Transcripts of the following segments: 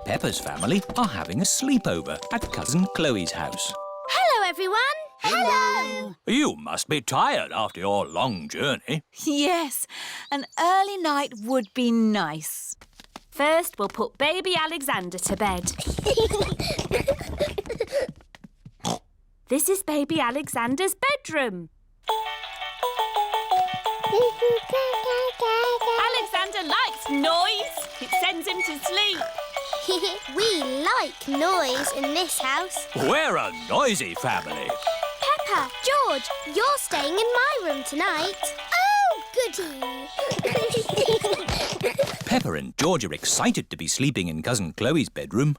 Peppa's family are having a sleepover at Cousin Chloe's house. Hello, everyone. Hello. You must be tired after your long journey. Yes, an early night would be nice. First, we'll put baby Alexander to bed. This is baby Alexander's bedroom. Alexander likes noise. It sends him to sleep. We like noise in this house. We're a noisy family. Peppa, George, you're staying in my room tonight. Oh, goody. Peppa and George are excited to be sleeping in Cousin Chloe's bedroom.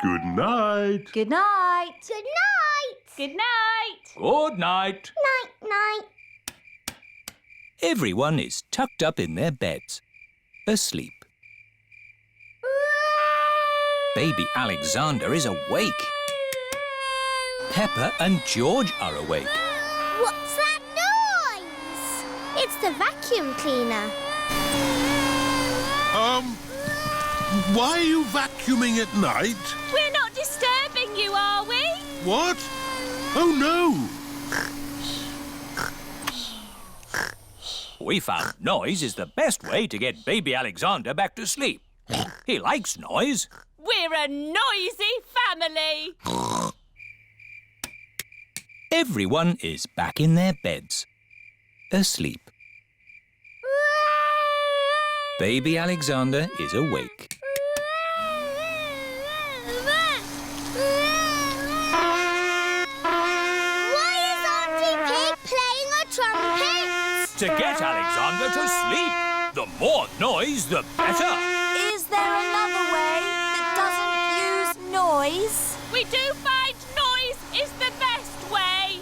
Good night. Good night. Good night. Good night. Good night. Night. Everyone is tucked up in their beds, asleep. Baby Alexander is awake. Peppa and George are awake. What's that noise? It's the vacuum cleaner. Why are you vacuuming at night? We're not disturbing you, are we? What? Oh, no. We found noise is the best way to get baby Alexander back to sleep. He likes noise. We're a noisy family. Everyone is back in their beds, asleep. Baby Alexander is awake. Why is Auntie Pig playing a trumpet? To get Alexander to sleep. The more noise, the better. Is there another way that doesn't use noise? We do find noise is the best way.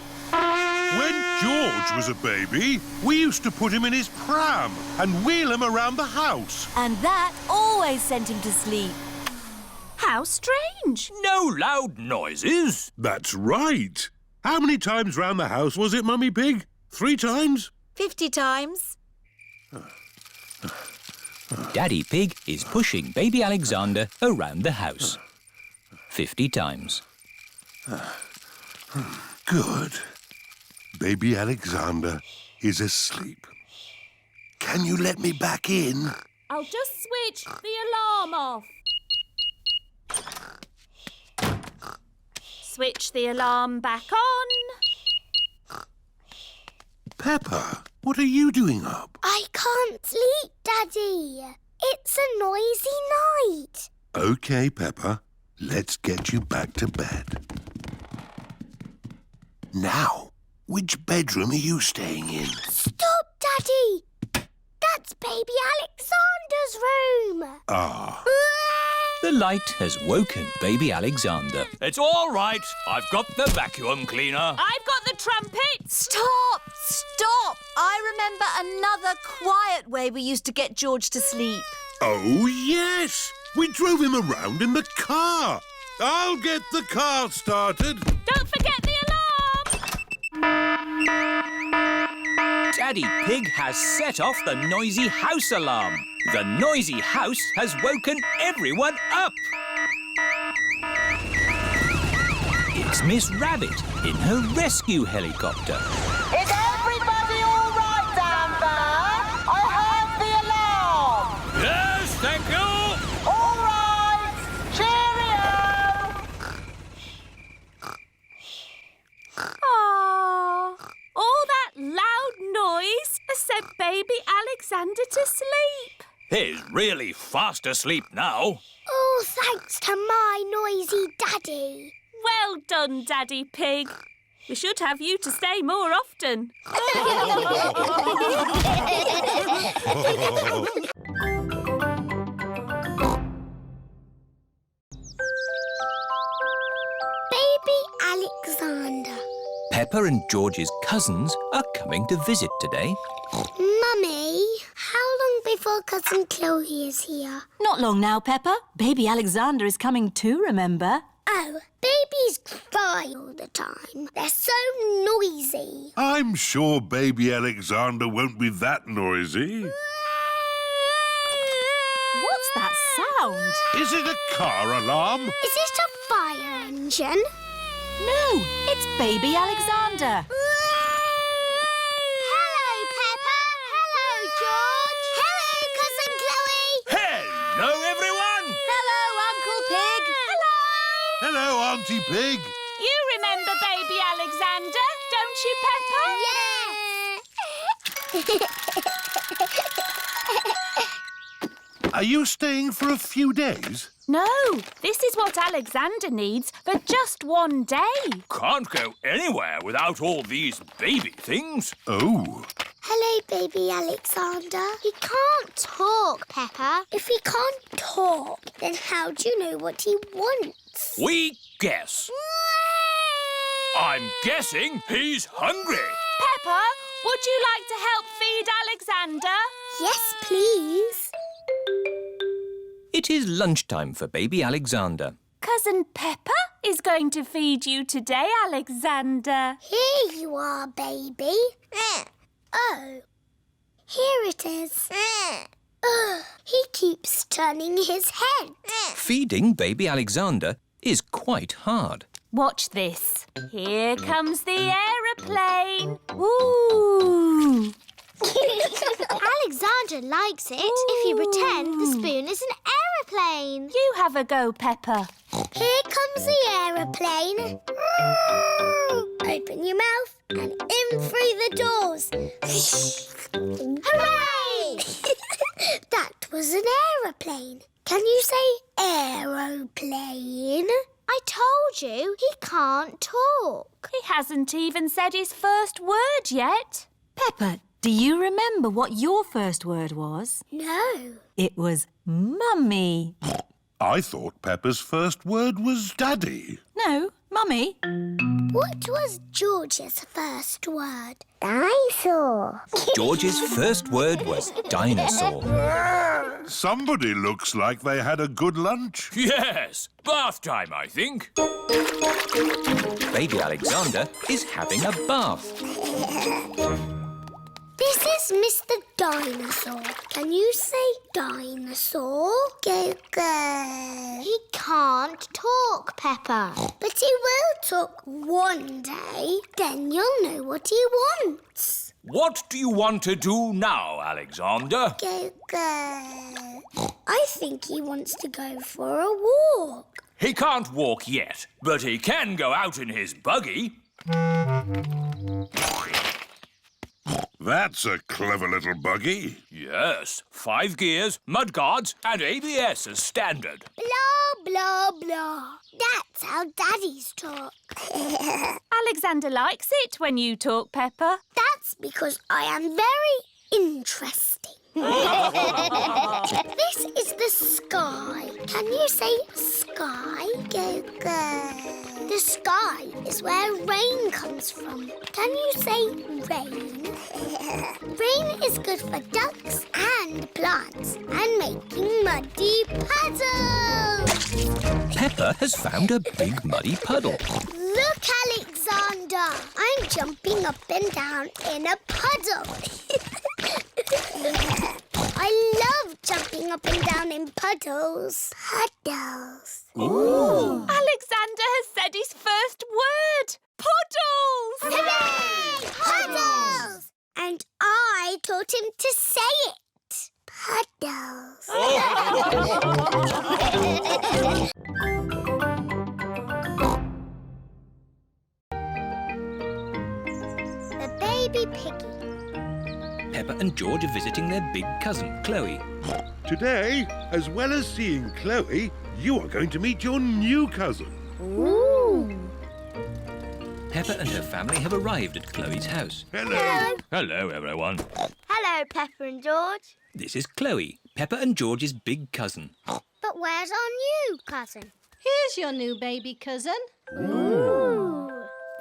When George was a baby, we used to put him in his pram and wheel him around the house. And that always sent him to sleep. How strange. No loud noises. That's right. How many times round the house was it, Mummy Pig? 3 times? 50 times. Daddy Pig is pushing baby Alexander around the house. 50 times. Good. Baby Alexander is asleep. Can you let me back in? I'll just switch the alarm off. Switch the alarm back on. Peppa, what are you doing up? I can't sleep, Daddy. It's a noisy night. OK, Peppa. Let's get you back to bed. Now, which bedroom are you staying in? Stop, Daddy. That's baby Alexander's room. Ah. The light has woken baby Alexander. It's all right. I've got the vacuum cleaner. I've got the trumpet. Stop! I remember another quiet way we used to get George to sleep. Oh, yes. We drove him around in the car. I'll get the car started. Don't forget the alarm. Daddy Pig has set off the noisy house alarm. The noisy house has woken everyone up. It's Miss Rabbit in her rescue helicopter. Is everybody all right down there? I heard the alarm. Yes, thank you. All right. Cheerio. Aww. All that loud noise has sent baby Alexander to sleep. He's really fast asleep now. Oh, thanks to my noisy Daddy. Well done, Daddy Pig. We should have you to stay more often. Baby Alexander. Peppa and George's cousins are coming to visit today. Mummy, how long before Cousin Chloe is here? Not long now, Peppa. Baby Alexander is coming too, remember? Oh, babies cry all the time. They're so noisy. I'm sure baby Alexander won't be that noisy. What's that sound? Is it a car alarm? Is it a fire engine? No, it's baby Alexander. Hello, Peppa. Hello, George. Hello, Cousin Chloe. Hello, everyone! Hello, Uncle Pig. Hello, Auntie Pig. You remember baby Alexander, don't you, Peppa? Are you staying for a few days? No, this is what Alexander needs for just one day. Can't go anywhere without all these baby things. Oh, Hello, baby Alexander. He can't talk, Peppa. If he can't talk, then how do you know what he wants? We guess. I'm guessing he's hungry. Peppa, would you like to help feed Alexander? Yes, please. It is lunchtime for baby Alexander. Cousin Peppa is going to feed you today, Alexander. Here you are, baby. Oh, here it is. He keeps turning his head. Feeding baby Alexander is quite hard. Watch this. Here comes the aeroplane. Ooh! Alexander likes it if you pretend the spoon is an aeroplane. You have a go, Peppa. Here comes the aeroplane. Open your mouth and in through the doors. Hooray! That was an aeroplane. Can you say aeroplane? I told you he can't talk. He hasn't even said his first word yet. Peppa, do you remember what your first word was? No. It was Mummy. I thought Peppa's first word was Daddy. No, Mummy. What was George's first word? Dinosaur. George's first word was dinosaur. Somebody looks like they had a good lunch. Yes, bath time, I think. Baby Alexander is having a bath. This is Mr. Dinosaur. Can you say dinosaur? Go, go. He can't talk, Peppa. But he will talk one day. Then you'll know what he wants. What do you want to do now, Alexander? Go, go. I think he wants to go for a walk. He can't walk yet, but he can go out in his buggy. That's a clever little buggy. Yes, 5 gears, mudguards and ABS as standard. Blah, blah, blah. That's how daddies talk. Alexander likes it when you talk, Peppa. That's because I am very interesting. This is the sky. Can you say sky? Go, go. The sky is where rain comes from. Can you say rain? Rain is good for ducks and plants and making muddy puddles. Peppa has found a big muddy puddle. Look, Alexander. I'm jumping up and down in a puddle. I love jumping up and down in puddles. Puddles. Ooh. Alexander has said his first word. Puddles! Hooray! Puddles! And I taught him to say it. Puddles. The baby piggy. Peppa and George are visiting their big cousin, Chloe. Today, as well as seeing Chloe, you are going to meet your new cousin. Ooh. Peppa and her family have arrived at Chloe's house. Hello. Hello, everyone. Hello, Peppa and George. This is Chloe, Peppa and George's big cousin. But where's our new cousin? Here's your new baby cousin. Ooh.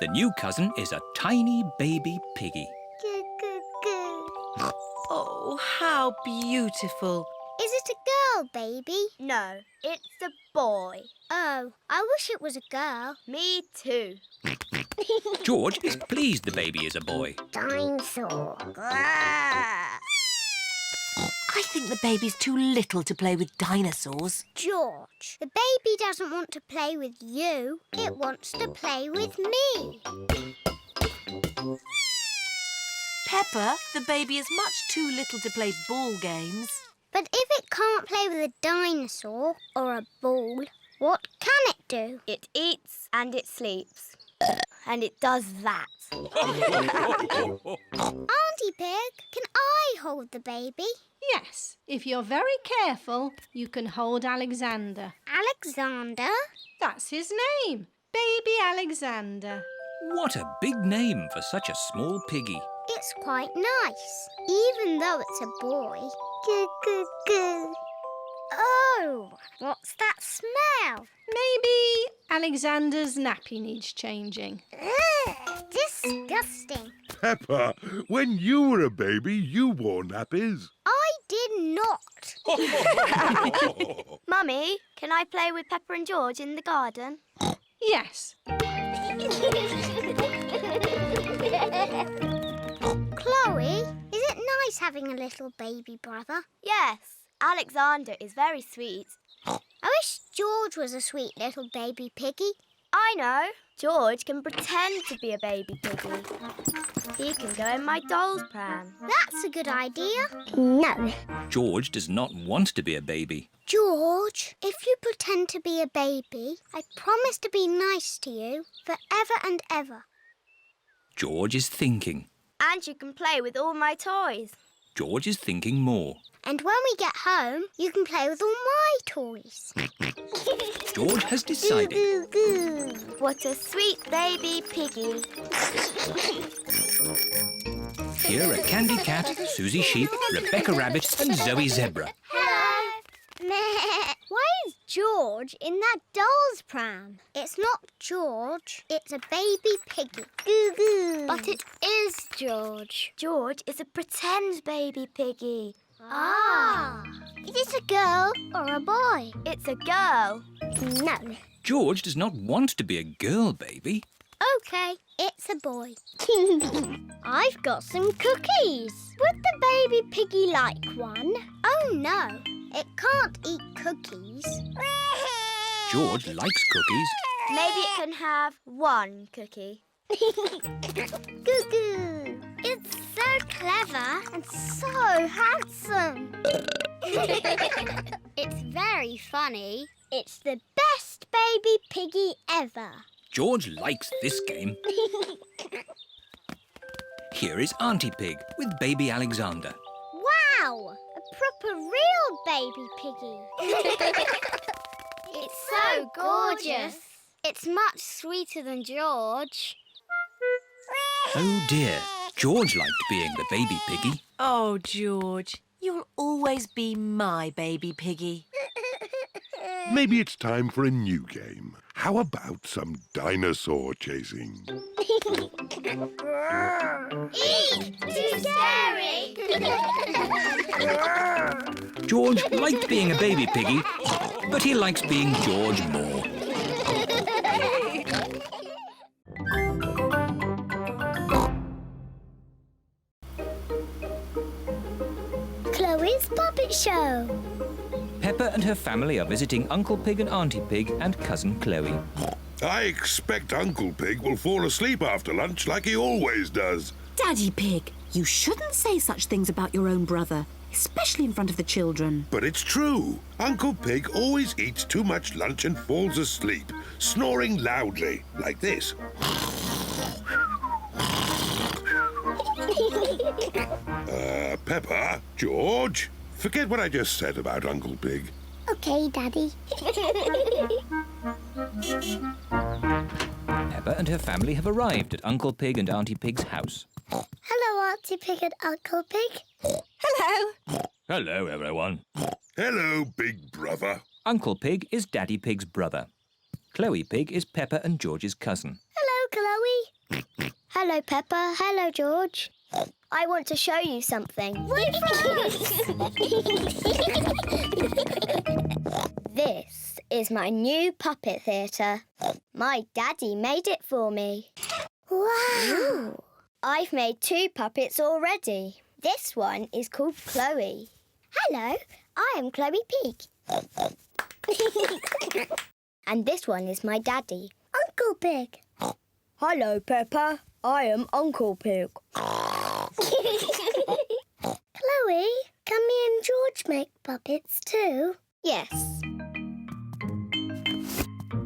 The new cousin is a tiny baby piggy. Oh, how beautiful. Is it a girl, baby? No, it's a boy. Oh, I wish it was a girl. Me too. George is pleased the baby is a boy. Dinosaur. I think the baby's too little to play with dinosaurs. George, the baby doesn't want to play with you. It wants to play with me. Peppa, the baby is much too little to play ball games. But if it can't play with a dinosaur or a ball, what can it do? It eats and it sleeps. And it does that. Auntie Pig, can I hold the baby? Yes, if you're very careful, you can hold Alexander. Alexander? That's his name, Baby Alexander. What a big name for such a small piggy. It's quite nice, even though it's a boy. Goo, goo, goo. Oh, what's that smell? Maybe Alexander's nappy needs changing. Ugh, disgusting. Peppa, when you were a baby, you wore nappies. I did not. Mummy, can I play with Peppa and George in the garden? Yes. Chloe, is it nice having a little baby brother? Yes, Alexander is very sweet. I wish George was a sweet little baby piggy. I know. George can pretend to be a baby piggy. He can go in my doll's pram. That's a good idea. No. George does not want to be a baby. George, if you pretend to be a baby, I promise to be nice to you forever and ever. George is thinking. And you can play with all my toys. George is thinking more. And when we get home, you can play with all my toys. George has decided. Goo, goo, goo. What a sweet baby piggy. Here are Candy Cat, Suzy Sheep, Rebecca Rabbit and Zoe Zebra. Hello. Why is George in that doll's pram? It's not George. It's a baby piggy. Goo goo. But it is George. George is a pretend baby piggy. Ah. Is it a girl or a boy? It's a girl. No. George does not want to be a girl baby. OK, it's a boy. I've got some cookies. Would the baby piggy like one? Oh, no. It can't eat cookies. George likes cookies. Maybe it can have one cookie. Goo goo. It's so clever and so handsome. It's very funny. It's the best baby piggy ever. George likes this game. Here is Auntie Pig with baby Alexander. Wow! A proper real baby piggy. It's so gorgeous. It's much sweeter than George. Oh dear, George liked being the baby piggy. Oh, George, you'll always be my baby piggy. Maybe it's time for a new game. How about some dinosaur chasing? Eek! Too scary! George liked being a baby piggy, but he likes being George more. Chloe's Puppet Show. Peppa and her family are visiting Uncle Pig and Auntie Pig and Cousin Chloe. I expect Uncle Pig will fall asleep after lunch like he always does. Daddy Pig, you shouldn't say such things about your own brother, especially in front of the children. But it's true. Uncle Pig always eats too much lunch and falls asleep, snoring loudly, like this. Peppa, George, forget what I just said about Uncle Pig. OK, Daddy. Peppa and her family have arrived at Uncle Pig and Auntie Pig's house. Hello, Auntie Pig and Uncle Pig. Hello. Hello, everyone. Hello, big brother. Uncle Pig is Daddy Pig's brother. Chloe Pig is Peppa and George's cousin. Hello, Chloe. Hello, Peppa. Hello, George. I want to show you something. Wait for us! This is my new puppet theatre. My daddy made it for me. Wow! I've made 2 puppets already. This one is called Chloe. Hello, I am Chloe Pig. And this one is my daddy. Uncle Pig. Hello, Peppa. I am Uncle Pig. Chloe, can me and George make puppets too? Yes.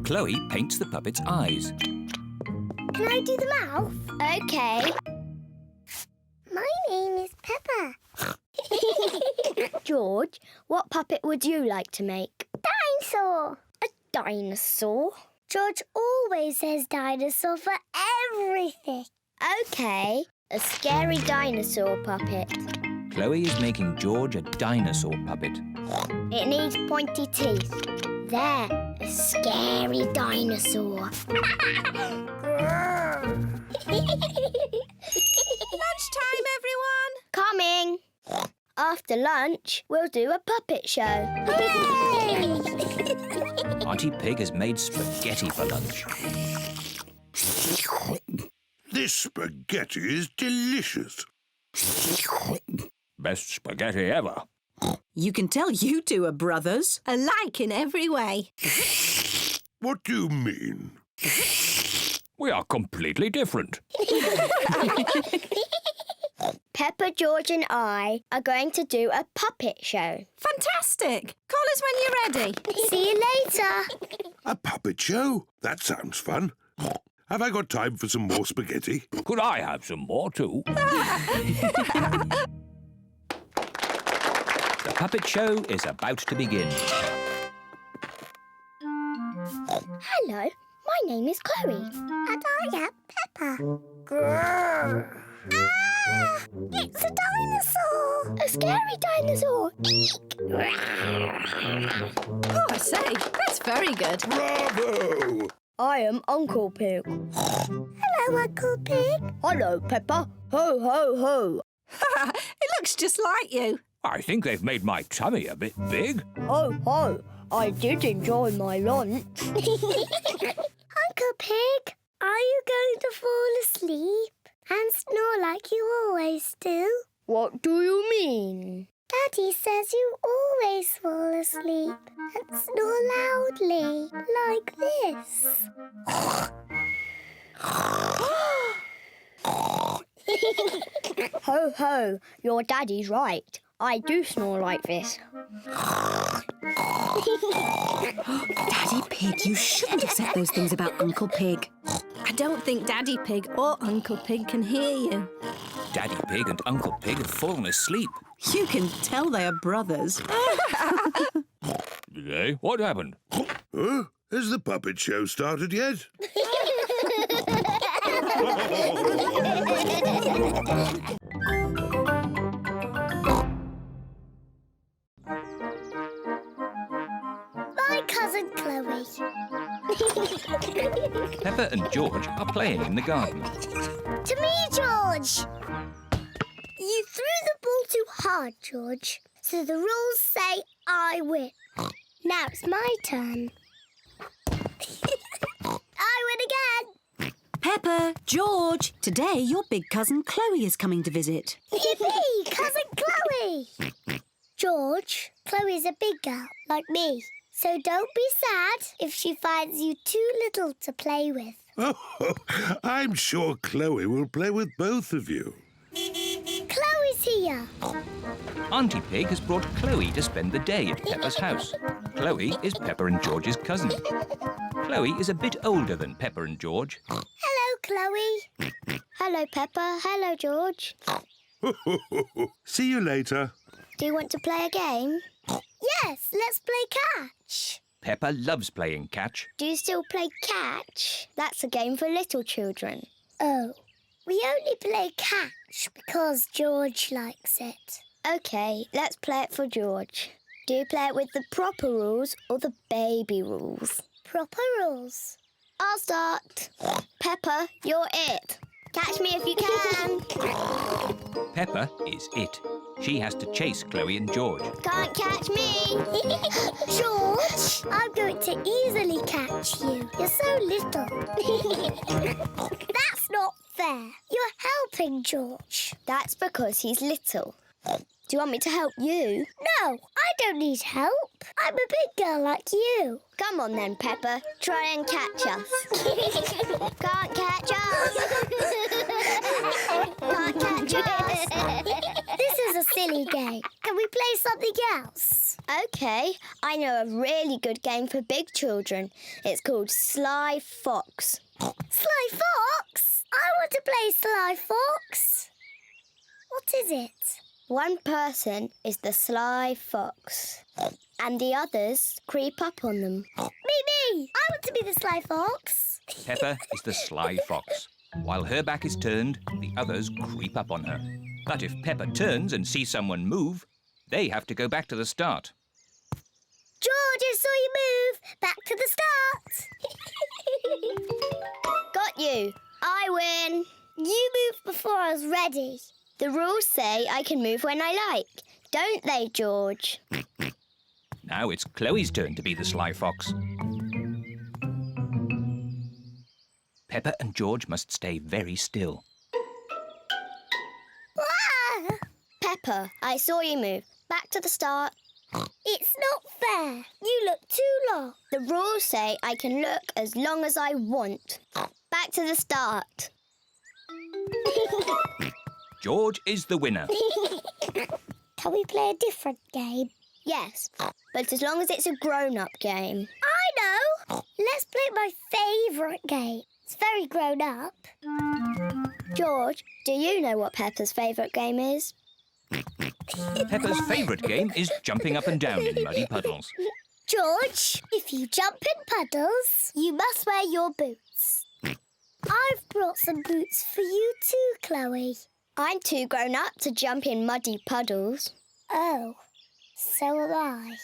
Chloe paints the puppet's eyes. Can I do the mouth? Okay. My name is Peppa. George, what puppet would you like to make? Dinosaur. A dinosaur? George always says dinosaur for everything. Okay, a scary dinosaur puppet. Chloe is making George a dinosaur puppet. It needs pointy teeth. There, a scary dinosaur. Lunchtime, everyone! Coming! After lunch, we'll do a puppet show. Auntie Pig has made spaghetti for lunch. This spaghetti is delicious. Best spaghetti ever. You can tell you two are brothers. Alike in every way. What do you mean? We are completely different. Peppa, George and I are going to do a puppet show. Fantastic! Call us when you're ready. See you later. A puppet show? That sounds fun. Have I got time for some more spaghetti? Could I have some more too? The puppet show is about to begin. Hello, my name is Chloe. And I am Peppa. Grrr. Ah! It's a dinosaur. A scary dinosaur. Eek! Oh, I say, that's very good. Bravo! I am Uncle Pig. Hello, Uncle Pig. Hello, Peppa. Ho, ho, ho. It looks just like you. I think they've made my tummy a bit big. Ho, ho. I did enjoy my lunch. Uncle Pig, are you going to fall asleep and snore like you always do? What do you mean? Daddy says you always fall asleep and snore loudly, like this. Ho, ho. Your daddy's right. I do snore like this. Daddy Pig, you shouldn't have said those things about Uncle Pig. I don't think Daddy Pig or Uncle Pig can hear you. Daddy Pig and Uncle Pig have fallen asleep. You can tell they are brothers. Did they? What happened? Huh? Has the puppet show started yet? My cousin Chloe. Peppa and George are playing in the garden. To me, George. You threw the ball too hard, George. So the rules say I win. Now it's my turn. I win again. Peppa, George, today your big cousin Chloe is coming to visit. Yippee, cousin Chloe. George, Chloe's a big girl, like me. So don't be sad if she finds you too little to play with. Oh, I'm sure Chloe will play with both of you. Chloe's here. Auntie Pig has brought Chloe to spend the day at Peppa's house. Chloe is Peppa and George's cousin. Chloe is a bit older than Peppa and George. Hello, Chloe. Hello, Peppa. Hello, George. See you later. Do you want to play a game? Yes, let's play catch. Peppa loves playing catch. Do you still play catch? That's a game for little children. Oh, we only play catch because George likes it. OK, let's play it for George. Do you play it with the proper rules or the baby rules? Proper rules. I'll start. Peppa, you're it. Catch me if you can. Peppa is it. She has to chase Chloe and George. Can't catch me. George, I'm going to easily catch you. You're so little. That's not fair. You're helping George. That's because he's little. Do you want me to help you? No, I don't need help. I'm a big girl like you. Come on then, Peppa. Try and catch us. Can't catch us. Can't catch us. This is a silly game. Can we play something else? OK, I know a really good game for big children. It's called Sly Fox. Sly Fox? I want to play Sly Fox. What is it? One person is the sly fox, and the others creep up on them. Me! I want to be the Sly Fox. Peppa is the sly fox. While her back is turned, the others creep up on her. But if Peppa turns and sees someone move, they have to go back to the start. George, I saw you move. Back to the start. Got you. I win. You moved before I was ready. The rules say I can move when I like, don't they, George? Now it's Chloe's turn to be the sly fox. Peppa and George must stay very still. Ah! Peppa, I saw you move. Back to the start. It's not fair. You look too long. The rules say I can look as long as I want. Back to the start. George is the winner. Can we play a different game? Yes, but as long as it's a grown-up game. I know. Let's play my favourite game. It's very grown up. George, do you know what Peppa's favourite game is? Peppa's favourite game is jumping up and down in muddy puddles. George, if you jump in puddles, you must wear your boots. I've brought some boots for you too, Chloe. I'm too grown up to jump in muddy puddles. Oh, so am I.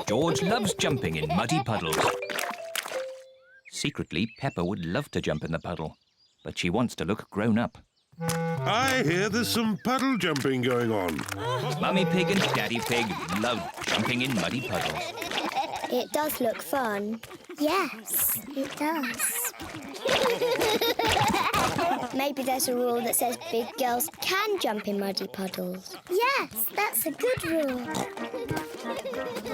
George loves jumping in muddy puddles. Secretly, Peppa would love to jump in the puddle, but she wants to look grown up. I hear there's some puddle jumping going on. Mummy Pig and Daddy Pig love jumping in muddy puddles. It does look fun. Yes, it does. Maybe there's a rule that says big girls can jump in muddy puddles. Yes, that's a good rule.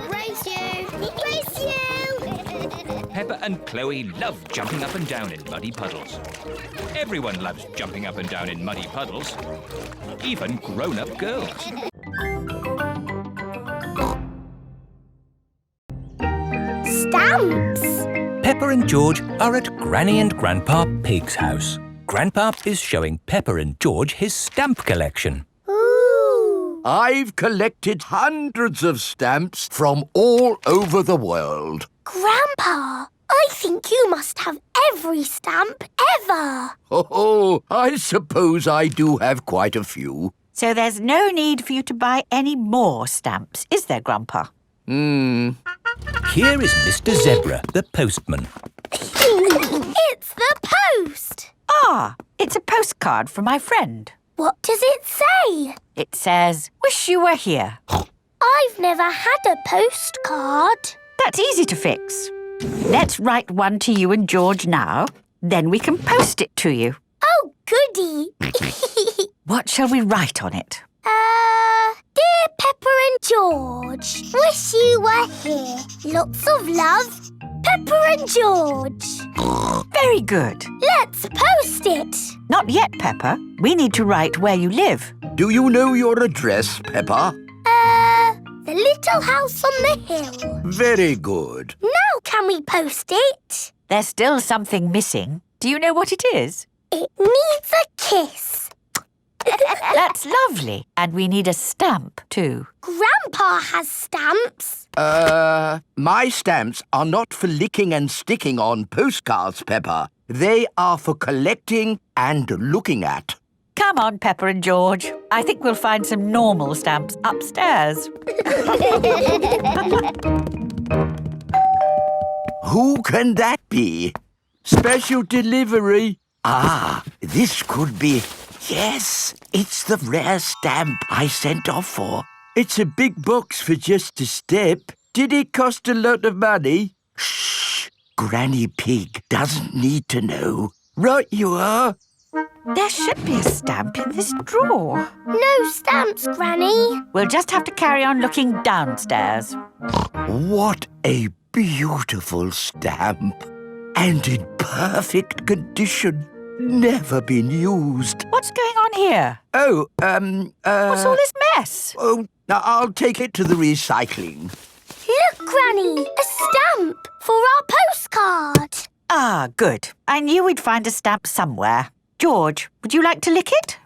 Race you! Race you! Peppa and Chloe love jumping up and down in muddy puddles. Everyone loves jumping up and down in muddy puddles, even grown-up girls. Stamps! Peppa and George are at Granny and Grandpa Pig's house. Grandpa is showing Peppa and George his stamp collection. Ooh! I've collected hundreds of stamps from all over the world. Grandpa, I think you must have every stamp ever. Oh, I suppose I do have quite a few. So there's no need for you to buy any more stamps, is there, Grandpa? Here is Mr. Zebra, the postman. It's the post. Ah, it's a postcard from my friend. What does it say? It says, "Wish you were here." I've never had a postcard. That's easy to fix. Let's write one to you and George now. Then we can post it to you. Oh, goody. What shall we write on it? Dear Peppa and George, wish you were here. Lots of love, Peppa and George. Very good. Let's post it. Not yet, Peppa. We need to write where you live. Do you know your address, Peppa? The little house on the hill. Very good. Now can we post it? There's still something missing. Do you know what it is? It needs a kiss. That's lovely. And we need a stamp too. Grandpa has stamps. My stamps are not for licking and sticking on postcards, Peppa. They are for collecting and looking at. Come on, Peppa and George. I think we'll find some normal stamps upstairs. Who can that be? Special delivery? Ah, this could be... Yes, it's the rare stamp I sent off for. It's a big box for just a step. Did it cost a lot of money? Shh! Granny Pig doesn't need to know. Right you are. There should be a stamp in this drawer. No stamps, Granny. We'll just have to carry on looking downstairs. What a beautiful stamp. And in perfect condition. Never been used. What's going on here? Oh, What's all this mess? Oh, now I'll take it to the recycling. Look, Granny, a stamp for our postcard. Ah, good. I knew we'd find a stamp somewhere. George, would you like to lick it?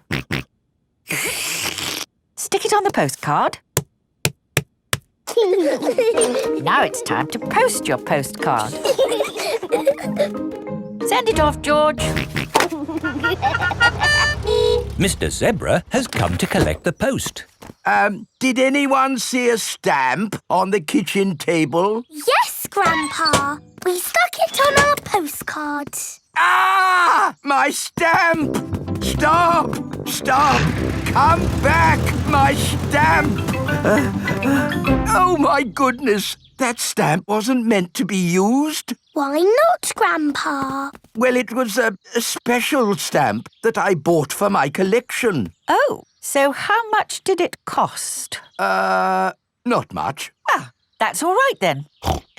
Stick it on the postcard. Now it's time to post your postcard. Send it off, George. Mr. Zebra has come to collect the post. Did anyone see a stamp on the kitchen table? Yes, Grandpa. We stuck it on our postcard. Ah! My stamp! Stop! Stop! Come back! My stamp! Oh, my goodness! That stamp wasn't meant to be used. Why not, Grandpa? Well, it was a special stamp that I bought for my collection. Oh, so how much did it cost? Not much. Ah, that's all right then.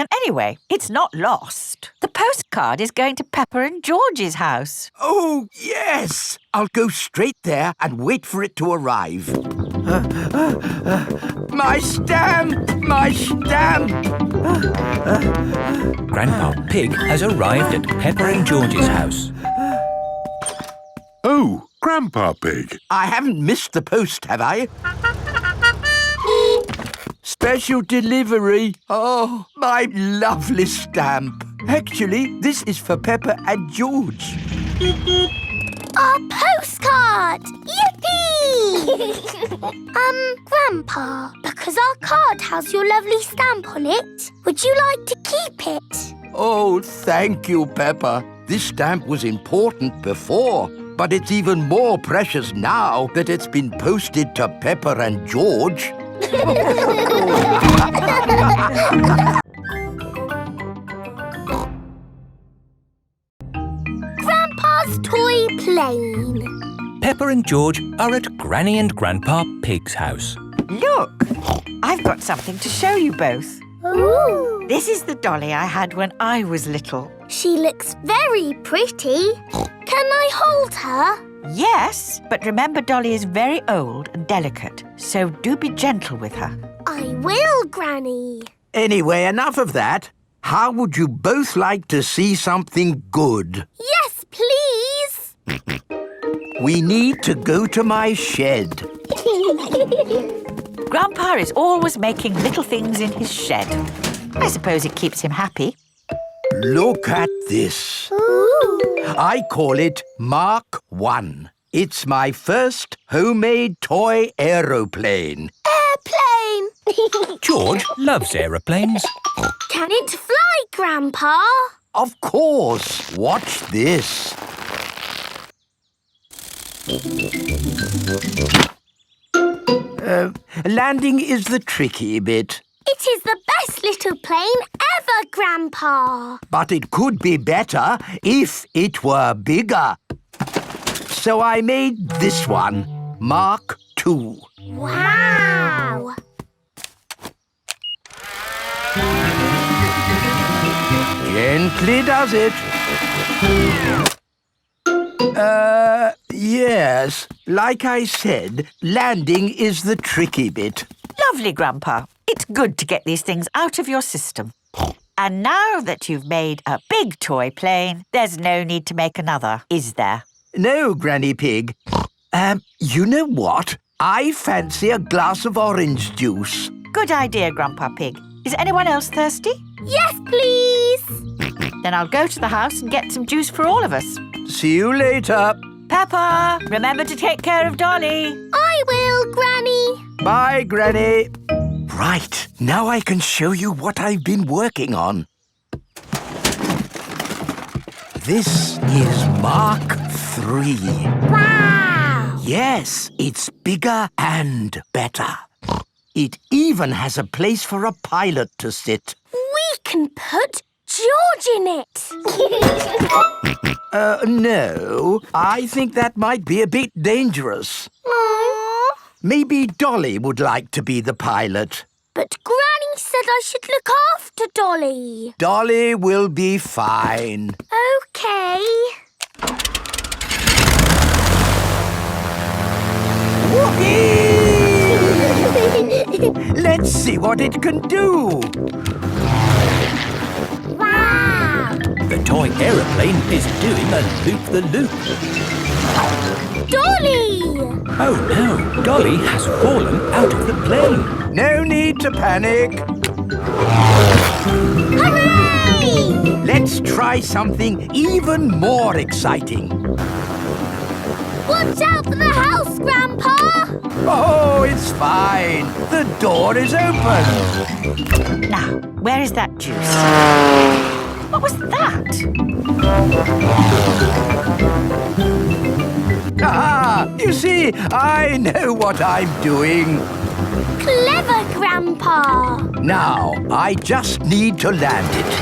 And anyway, it's not lost. The postcard is going to Peppa and George's house. Oh, yes! I'll go straight there and wait for it to arrive. My stamp! My stamp! Grandpa Pig has arrived at Peppa and George's house. Oh, Grandpa Pig. I haven't missed the post, have I? Special delivery. Oh, my lovely stamp. Actually, this is for Peppa and George. Our postcard! Yippee! Grandpa, because our card has your lovely stamp on it, would you like to keep it? Oh, thank you, Peppa. This stamp was important before, but it's even more precious now that it's been posted to Peppa and George. Grandpa's toy plane. Peppa and George are at Granny and Grandpa Pig's house. Look, I've got something to show you both. Ooh. This is the dolly I had when I was little. She looks very pretty. Can I hold her? Yes, but remember Dolly is very old and delicate, so do be gentle with her. I will, Granny. Anyway, enough of that. How would you both like to see something good? Yes, please. We need to go to my shed. Grandpa is always making little things in his shed. I suppose it keeps him happy. Look at this. Ooh. I call it Mark 1. It's my first homemade toy aeroplane. Airplane. George loves aeroplanes. Can it fly, Grandpa? Of course. Watch this. Landing is the tricky bit. It is the best little plane ever, Grandpa. But it could be better if it were bigger. So I made this one, Mark 2. Wow. Gently does it. Yes. Like I said, landing is the tricky bit. Lovely, Grandpa. It's good to get these things out of your system. And now that you've made a big toy plane, there's no need to make another, is there? No, Granny Pig. You know what? I fancy a glass of orange juice. Good idea, Grandpa Pig. Is anyone else thirsty? Yes, please. Then I'll go to the house and get some juice for all of us. See you later. Peppa, remember to take care of Dolly. I will, Granny. Bye, Granny. Right, now I can show you what I've been working on. This is Mark 3. Wow. Yes, it's bigger and better. It even has a place for a pilot to sit. We can put George in it? No. I think that might be a bit dangerous. Aww. Maybe Dolly would like to be the pilot. But Granny said I should look after Dolly. Dolly will be fine. OK. Whoopee! Let's see what it can do. Wow! The toy aeroplane is doing a loop-the-loop. Dolly! Oh no, Dolly has fallen out of the plane. No need to panic. Hooray! Let's try something even more exciting. Watch out for the house, Grandpa! Oh, it's fine. The door is open. Now, where is that juice? What was that? Ah, you see, I know what I'm doing. Clever, Grandpa! Now, I just need to land it.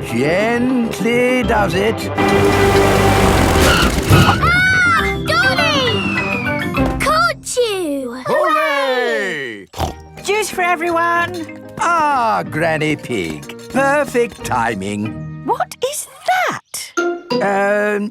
Gently does it. Dolly! Caught you! Hooray! Juice for everyone. Ah, Granny Pig. Perfect timing. What is that?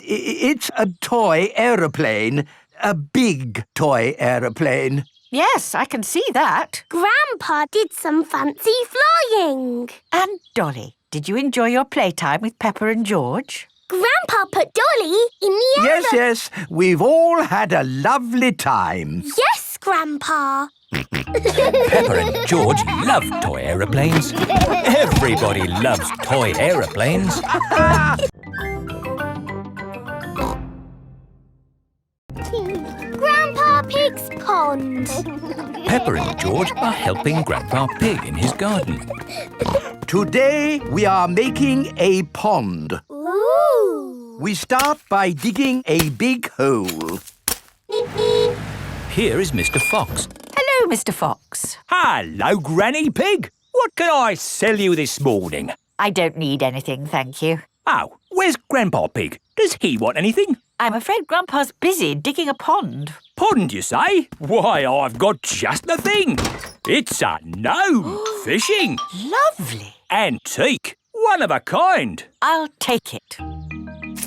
It's a toy aeroplane. A big toy aeroplane. Yes, I can see that. Grandpa did some fancy flying. And Dolly, did you enjoy your playtime with Peppa and George? Grandpa put Dolly in the air. Yes. We've all had a lovely time. Yes, Grandpa. Peppa and George love toy aeroplanes. Everybody loves toy aeroplanes. Grandpa Pig's pond. Peppa and George are helping Grandpa Pig in his garden. Today we are making a pond. Ooh. We start by digging a big hole. Here is Mr. Fox. Hello, Mr. Fox. Hello, Granny Pig. What can I sell you this morning? I don't need anything, thank you. Oh, where's Grandpa Pig? Does he want anything? I'm afraid Grandpa's busy digging a pond. Pond, you say? Why, I've got just the thing. It's a gnome fishing. Lovely. Antique. One of a kind. I'll take it.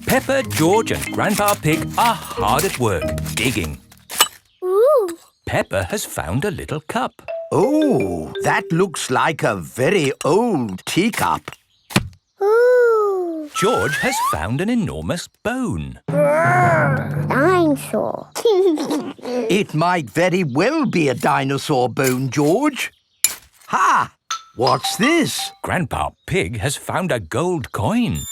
Peppa, George and Grandpa Pig are hard at work, digging. Ooh. Peppa has found a little cup. Oh, that looks like a very old teacup. Ooh. George has found an enormous bone. Dinosaur. It might very well be a dinosaur bone, George. Ha! What's this? Grandpa Pig has found a gold coin.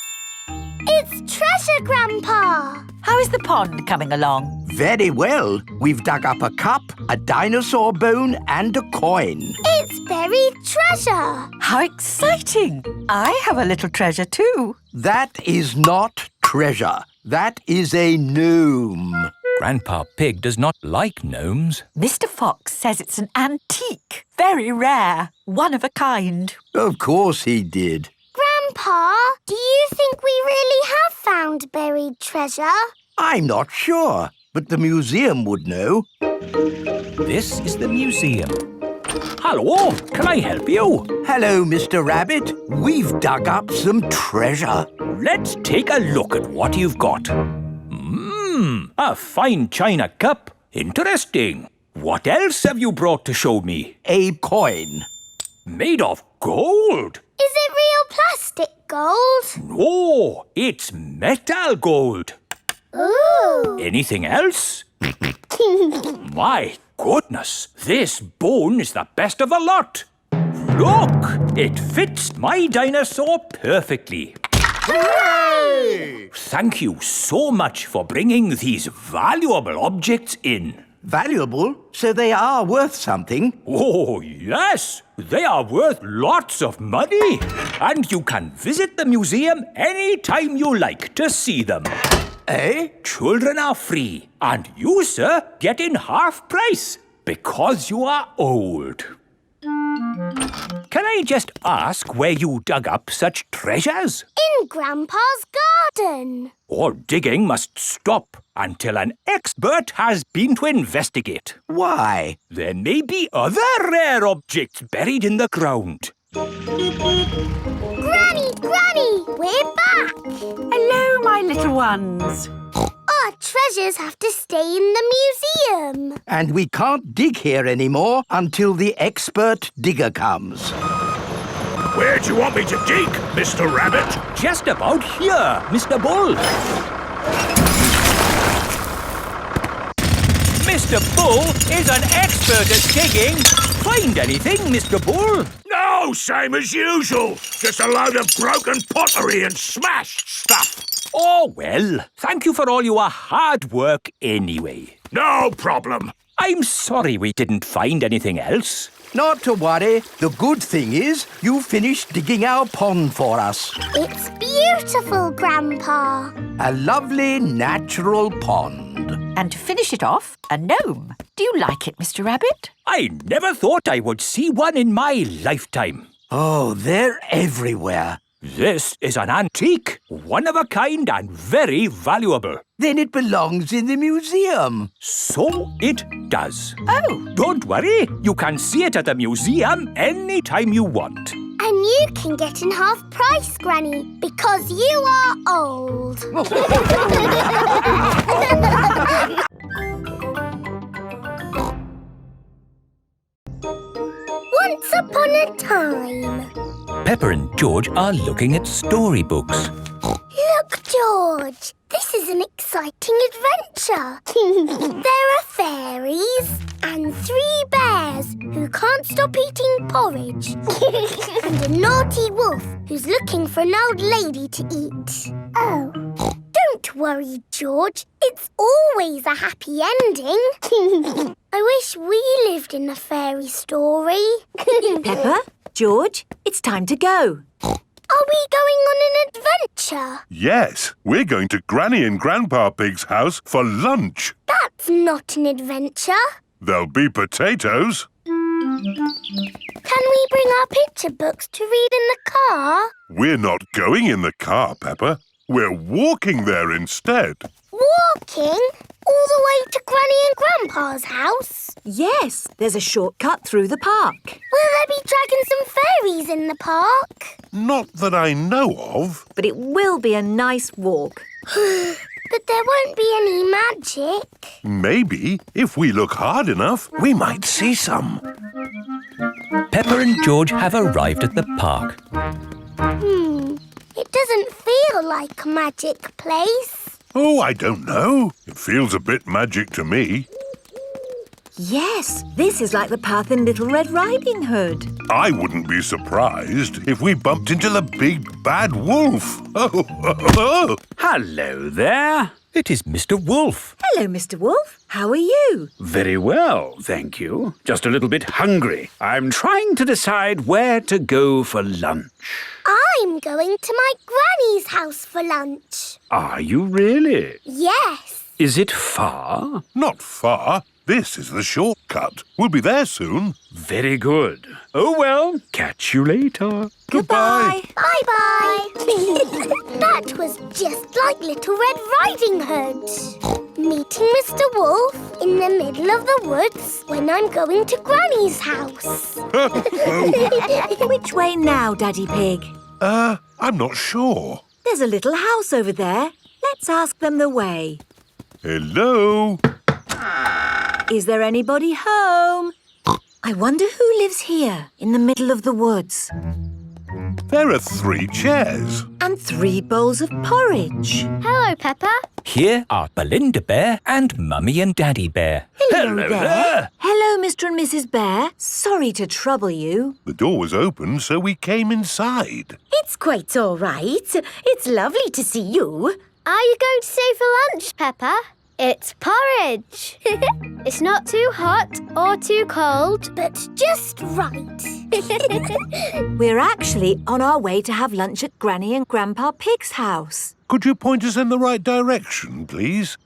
It's treasure, Grandpa. How is the pond coming along? Very well. We've dug up a cup, a dinosaur bone and a coin. It's buried treasure. How exciting! I have a little treasure too. That is not treasure. That is a gnome. Grandpa Pig does not like gnomes. Mr. Fox says it's an antique, very rare, one of a kind. Of course he did. Grandpa, do you think we really have found buried treasure? I'm not sure, but the museum would know. This is the museum. Hello, can I help you? Hello, Mr. Rabbit. We've dug up some treasure. Let's take a look at what you've got. A fine china cup. Interesting. What else have you brought to show me? A coin. Made of gold? Is it real plastic gold? No, it's metal gold. Ooh. Anything else? My goodness, this bone is the best of the lot. Look, it fits my dinosaur perfectly. Hooray! Thank you so much for bringing these valuable objects in. Valuable? So they are worth something? Oh, yes. They are worth lots of money. And you can visit the museum any time you like to see them. Eh? Children are free. And you, sir, get in half price because you are old. can I just ask where you dug up such treasures? In Grandpa's garden. All digging must stop until an expert has been to investigate. Why? There may be other rare objects buried in the ground. Granny, we're back. Hello, my little ones. Our treasures have to stay in the museum. And we can't dig here anymore until the expert digger comes. Where do you want me to dig, Mr. Rabbit? Just about here, Mr. Bull. Mr. Bull is an expert at digging. Find anything, Mr. Bull? No, same as usual. Just a load of broken pottery and smashed stuff. Oh, well, thank you for all your hard work anyway. No problem. I'm sorry we didn't find anything else. Not to worry. The good thing is you finished digging our pond for us. It's beautiful, Grandpa. A lovely natural pond. And to finish it off, a gnome. Do you like it, Mr. Rabbit? I never thought I would see one in my lifetime. Oh, they're everywhere. This is an antique, one of a kind and very valuable. Then it belongs in the museum. So it does. Oh. Don't worry, you can see it at the museum anytime you want. And you can get in half price, Granny, because you are old. Once upon a time. Peppa and George are looking at storybooks. Look, George, this is an exciting adventure. There are fairies and 3 bears who can't stop eating porridge. And a naughty wolf who's looking for an old lady to eat. Oh. Don't worry, George. It's always a happy ending. I wish we lived in a fairy story. Peppa, George, it's time to go. Are we going on an adventure? Yes, we're going to Granny and Grandpa Pig's house for lunch. That's not an adventure. There'll be potatoes. Can we bring our picture books to read in the car? We're not going in the car, Peppa. We're walking there instead. Walking? All the way to Granny and Grandpa's house? Yes, there's a shortcut through the park. Will there be dragons and fairies in the park? Not that I know of. But it will be a nice walk. But there won't be any magic. Maybe, if we look hard enough, we might see some. Peppa and George have arrived at the park. It doesn't feel like a magic place. Oh, I don't know. It feels a bit magic to me. Yes, this is like the path in Little Red Riding Hood. I wouldn't be surprised if we bumped into the big bad wolf. Oh. Hello there. It is Mr. Wolf. Hello, Mr. Wolf. How are you? Very well, thank you. Just a little bit hungry. I'm trying to decide where to go for lunch. I'm going to my granny's house for lunch. Are you really? Yes. Is it far? Not far. This is the shortcut. We'll be there soon. Very good. Oh, well, catch you later. Goodbye. Bye-bye. That was just like Little Red Riding Hood. Meeting Mr. Wolf in the middle of the woods when I'm going to Granny's house. Which way now, Daddy Pig? I'm not sure. There's a little house over there. Let's ask them the way. Hello? Is there anybody home? I wonder who lives here in the middle of the woods. There are 3 chairs. And 3 bowls of porridge. Hello, Peppa. Here are Belinda Bear and Mummy and Daddy Bear. Hello there. Hello, Mr. and Mrs. Bear. Sorry to trouble you. The door was open, so we came inside. It's quite all right. It's lovely to see you. Are you going to stay for lunch, Peppa? It's porridge. It's not too hot or too cold, but just right. We're actually on our way to have lunch at Granny and Grandpa Pig's house. Could you point us in the right direction, please?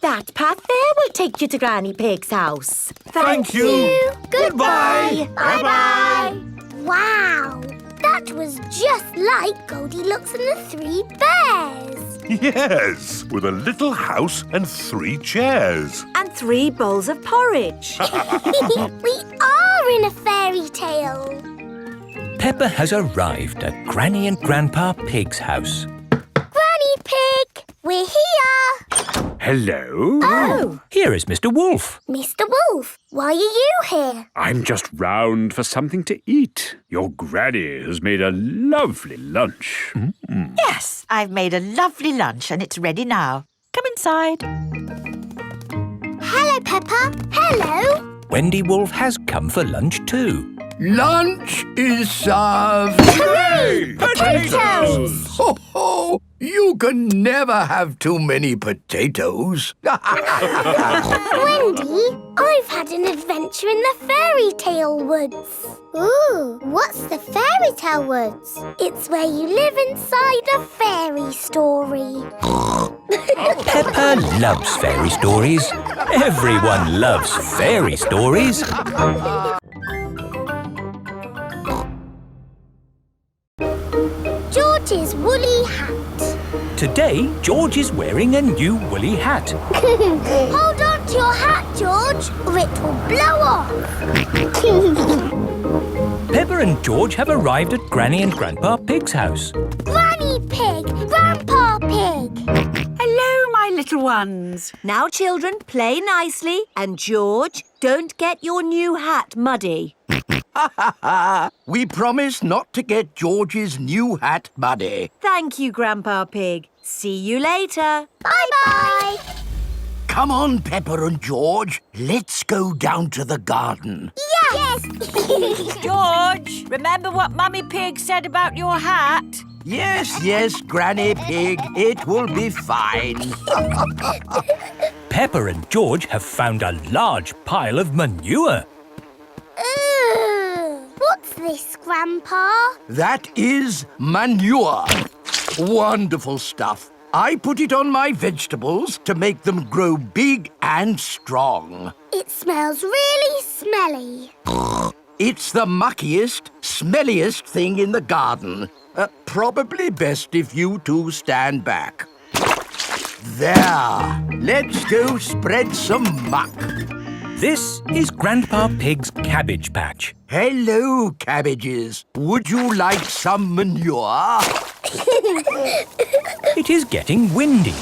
That path there will take you to Granny Pig's house. Thank you. Goodbye. Bye-bye. Wow! That was just like Goldilocks and the Three Bears. Yes, with a little house and 3 chairs. And 3 bowls of porridge. We are in a fairy tale. Peppa has arrived at Granny and Grandpa Pig's house. Granny Pig, we're here. Hello? Oh. Here is Mr. Wolf. Mr. Wolf, why are you here? I'm just round for something to eat. Your granny has made a lovely lunch. Yes, I've made a lovely lunch and it's ready now. Come inside. Hello, Peppa. Hello. Wendy Wolf has come for lunch too. Lunch is served. Hooray! Potatoes! Ho, ho! You can never have too many potatoes. Wendy, I've had an adventure in the fairy tale woods. Ooh, what's the fairy tale woods? It's where you live inside a fairy story. Peppa loves fairy stories. Everyone loves fairy stories. George's woolly hat. Today, George is wearing a new woolly hat. Hold on to your hat, George, or it will blow off. Peppa and George have arrived at Granny and Grandpa Pig's house. Granny Pig, Grandpa Pig. Hello, my little ones. Now, children, play nicely. And George, don't get your new hat muddy. We promise not to get George's new hat muddy. Thank you, Grandpa Pig. See you later. Bye-bye. Come on, Peppa and George. Let's go down to the garden. Yes! George, remember what Mummy Pig said about your hat? Yes, yes, Granny Pig. It will be fine. Peppa and George have found a large pile of manure. What's this, Grandpa? That is manure. Wonderful stuff. I put it on my vegetables to make them grow big and strong. It smells really smelly. It's the muckiest, smelliest thing in the garden. Probably best if you two stand back. There. Let's go spread some muck. This is Grandpa Pig's cabbage patch. Hello, cabbages. Would you like some manure? It is getting windy.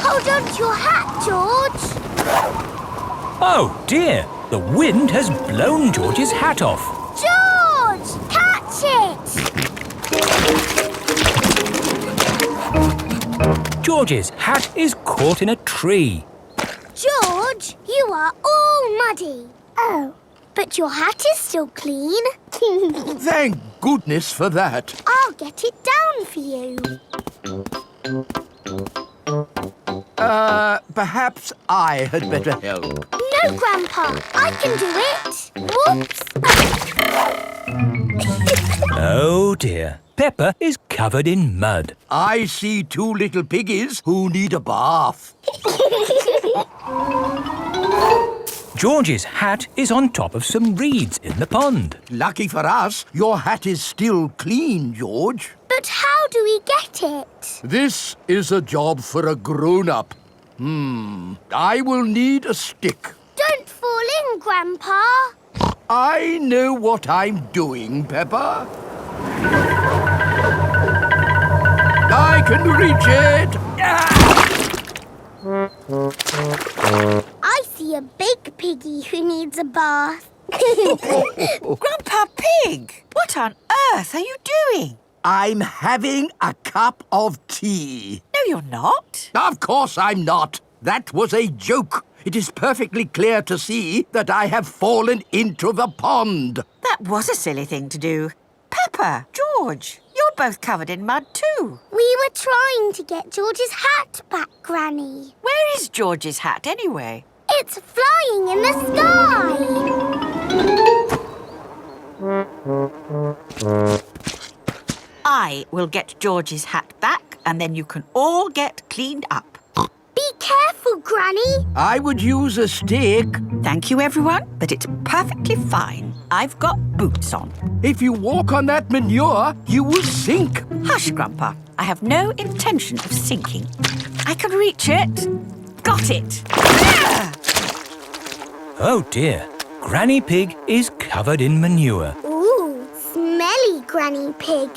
Hold on to your hat, George. Oh dear, the wind has blown George's hat off. George, catch it. George's hat is caught in a tree. George, you are all muddy. Oh, but your hat is still clean. Thank goodness for that. I'll get it down for you. Perhaps I had better help. No, Grandpa, I can do it. Whoops. Oh dear, Peppa is covered in mud. I see 2 little piggies who need a bath. George's hat is on top of some reeds in the pond. Lucky for us, your hat is still clean, George. But how do we get it? This is a job for a grown-up. I will need a stick. Don't fall in, Grandpa. I know what I'm doing, Peppa. I can reach it. I see a big piggy who needs a bath. Grandpa Pig, what on earth are you doing? I'm having a cup of tea. No, you're not. Of course I'm not. That was a joke. It is perfectly clear to see that I have fallen into the pond. That was a silly thing to do. Peppa, George, you're both covered in mud too. We were trying to get George's hat back, Granny. Where is George's hat anyway? It's flying in the sky. I will get George's hat back and then you can all get cleaned up. Be careful, Granny. I would use a stick. Thank you, everyone, but it's perfectly fine. I've got boots on. If you walk on that manure, you will sink. Hush, Grandpa. I have no intention of sinking. I can reach it. Got it. Ah! Oh dear, Granny Pig is covered in manure. Ooh, smelly Granny Pig.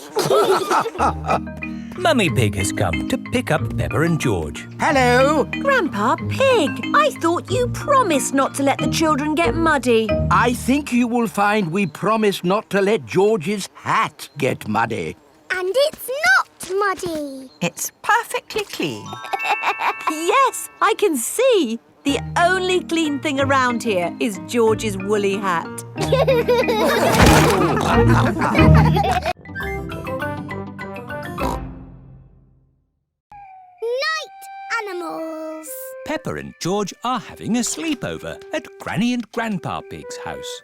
Mummy Pig has come to pick up Peppa and George. Hello. Grandpa Pig, I thought you promised not to let the children get muddy. I think you will find we promised not to let George's hat get muddy. And it's not muddy. It's perfectly clean. Yes, I can see. The only clean thing around here is George's woolly hat. Animals. Peppa and George are having a sleepover at Granny and Grandpa Pig's house.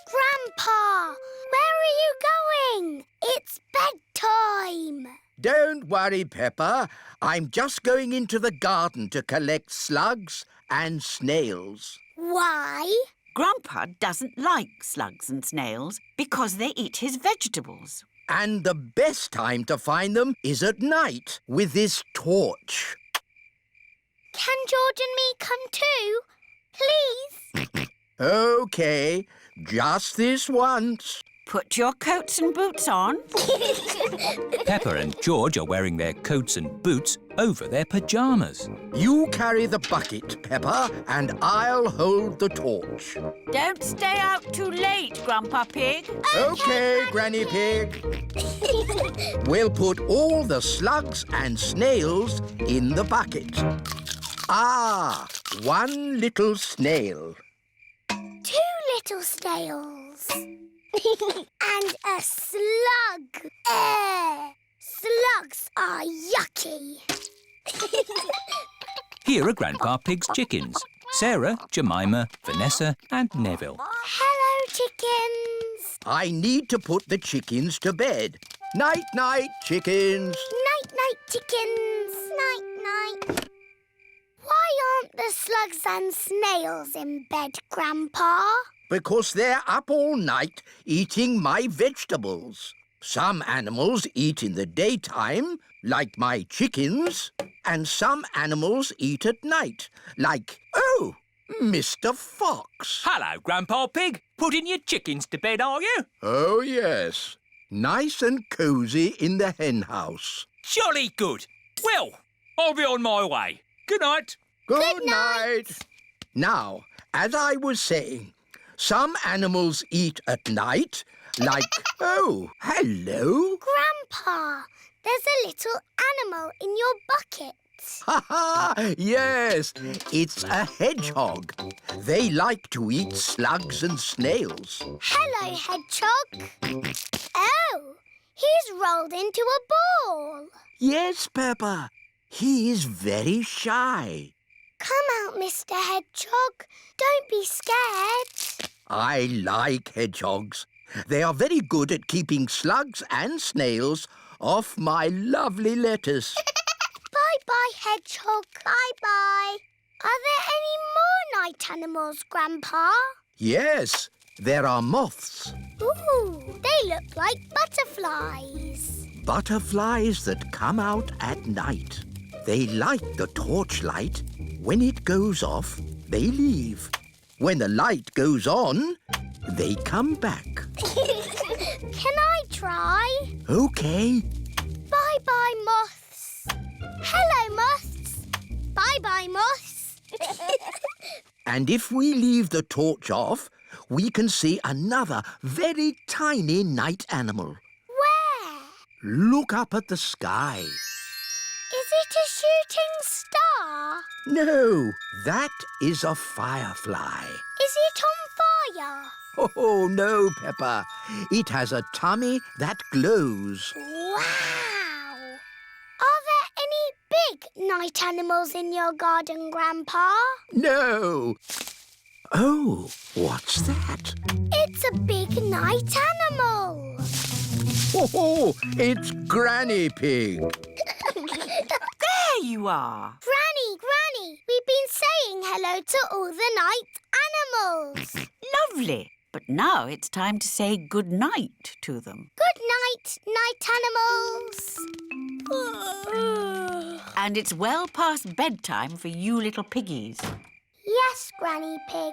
Grandpa, where are you going? It's bedtime. Don't worry, Peppa. I'm just going into the garden to collect slugs and snails. Why? Grandpa doesn't like slugs and snails because they eat his vegetables. And the best time to find them is at night with this torch. Can George and me come too? Please? OK, just this once. Put your coats and boots on. Peppa and George are wearing their coats and boots over their pyjamas. You carry the bucket, Peppa, and I'll hold the torch. Don't stay out too late, Grandpa Pig. OK, Granny Pig. We'll put all the slugs and snails in the bucket. Ah, one little snail. 2 little snails. And a slug. Slugs are yucky. Here are Grandpa Pig's chickens. Sarah, Jemima, Vanessa and Neville. Hello, chickens. I need to put the chickens to bed. Night-night, chickens. Night-night, chickens. Night-night. Why aren't the slugs and snails in bed, Grandpa? Because they're up all night eating my vegetables. Some animals eat in the daytime, like my chickens, and some animals eat at night, like, Mr. Fox. Hello, Grandpa Pig. Putting your chickens to bed, are you? Oh, yes. Nice and cosy in the hen house. Jolly good. Well, I'll be on my way. Good night. Good night. Now, as I was saying, some animals eat at night, like, hello. Grandpa, there's a little animal in your bucket. Ha ha! Yes, it's a hedgehog. They like to eat slugs and snails. Hello, hedgehog. Oh, he's rolled into a ball. Yes, Peppa. He is very shy. Come out, Mr. Hedgehog. Don't be scared. I like hedgehogs. They are very good at keeping slugs and snails off my lovely lettuce. Bye-bye, hedgehog. Bye-bye. Are there any more night animals, Grandpa? Yes, there are moths. Ooh, they look like butterflies. Butterflies that come out at night. They like the torchlight. When it goes off, they leave. When the light goes on, they come back. Can I try? OK. Bye-bye, moths. Hello, moths. Bye-bye, moths. And if we leave the torch off, we can see another very tiny night animal. Where? Look up at the sky. Is it a shooting star? No, that is a firefly. Is it on fire? Oh, no, Peppa. It has a tummy that glows. Wow! Are there any big night animals in your garden, Grandpa? No. Oh, what's that? It's a big night animal. Oh, it's Granny Pig. There you are. Granny, we've been saying hello to all the night animals. Lovely. But now it's time to say good night to them. Good night, night animals. And it's well past bedtime for you little piggies. Yes, Granny Pig.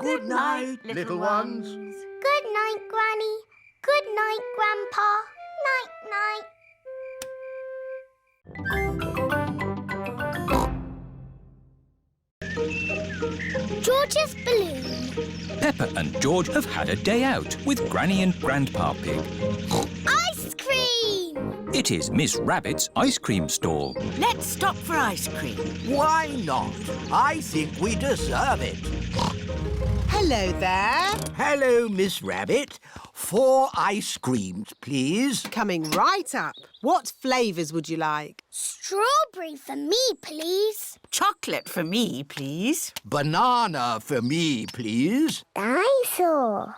Good night, little ones. Good night, Granny. Good night, Grandpa. Night-night. George's balloon. Peppa and George have had a day out with Granny and Grandpa Pig. Ice cream! It is Miss Rabbit's ice cream stall. Let's stop for ice cream. Why not? I think we deserve it. Hello there. Hello, Miss Rabbit. 4 ice creams, please. Coming right up. What flavours would you like? Strawberry for me, please. Chocolate for me, please. Banana for me, please. Dinosaur.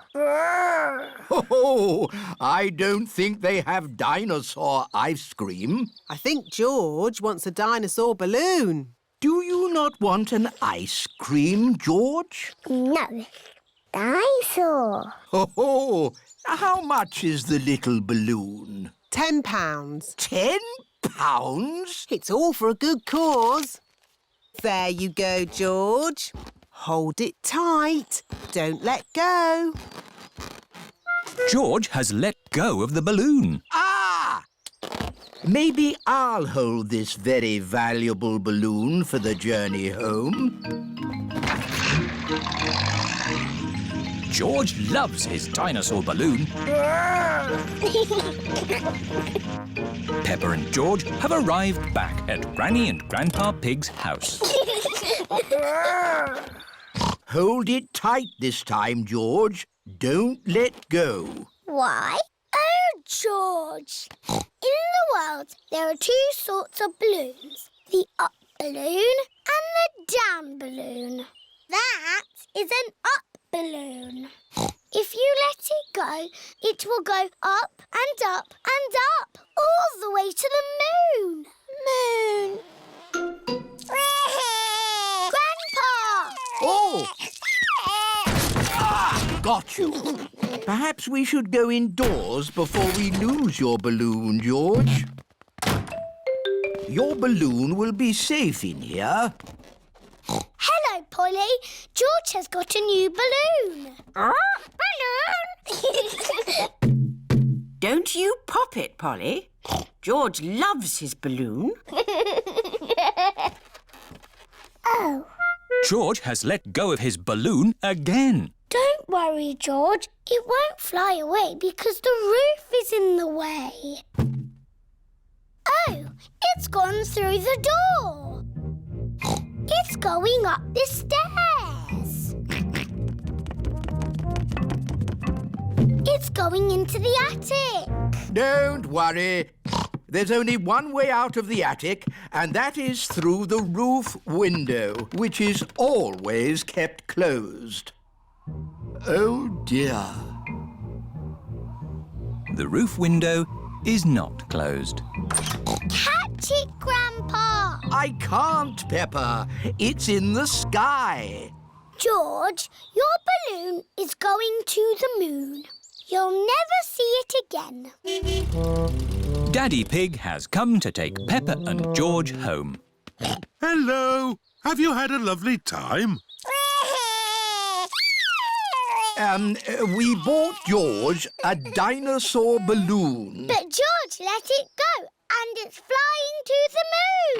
Oh, I don't think they have dinosaur ice cream. I think George wants a dinosaur balloon. Do you not want an ice cream, George? No. Dinosaur. Oh, how much is the little balloon? £10. £10? It's all for a good cause. There you go, George. Hold it tight. Don't let go. George has let go of the balloon. Ah! Maybe I'll hold this very valuable balloon for the journey home. George loves his dinosaur balloon. Peppa and George have arrived back at Granny and Grandpa Pig's house. Hold it tight this time, George. Don't let go. Why? Oh, George. In the world, there are 2 sorts of balloons. The up balloon and the down balloon. That is an up balloon. If you let it go, it will go up and up and up, all the way to the moon. Moon. Grandpa! Oh! Ah, got you. Perhaps we should go indoors before we lose your balloon, George. Your balloon will be safe in here. Hello, Polly. George has got a new balloon. Balloon! Don't you pop it, Polly. George loves his balloon. Oh. George has let go of his balloon again. Don't worry, George. It won't fly away because the roof is in the way. Oh, it's gone through the door. It's going up the stairs. It's going into the attic. Don't worry. There's only one way out of the attic, and that is through the roof window, which is always kept closed. Oh, dear. The roof window is not closed. Catch it, Grandpa. I can't, Peppa. It's in the sky. George, your balloon is going to the moon. You'll never see it again. Daddy Pig has come to take Peppa and George home. Hello. Have you had a lovely time? We bought George a dinosaur balloon. But George let it go, and it's flying to the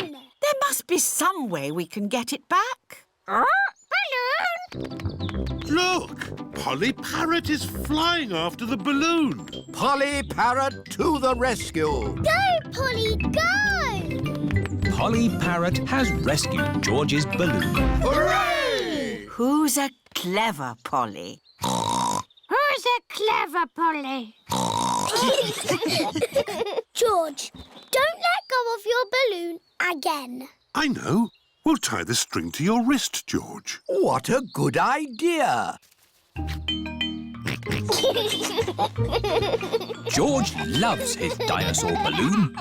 moon. There must be some way we can get it back. Balloon! Look! Polly Parrot is flying after the balloon. Polly Parrot to the rescue. Go, Polly, go! Polly Parrot has rescued George's balloon. Hooray! Who's a clever Polly? Who's a clever Polly? George, don't let go of your balloon again. I know. We'll tie the string to your wrist, George. What a good idea. George loves his dinosaur balloon.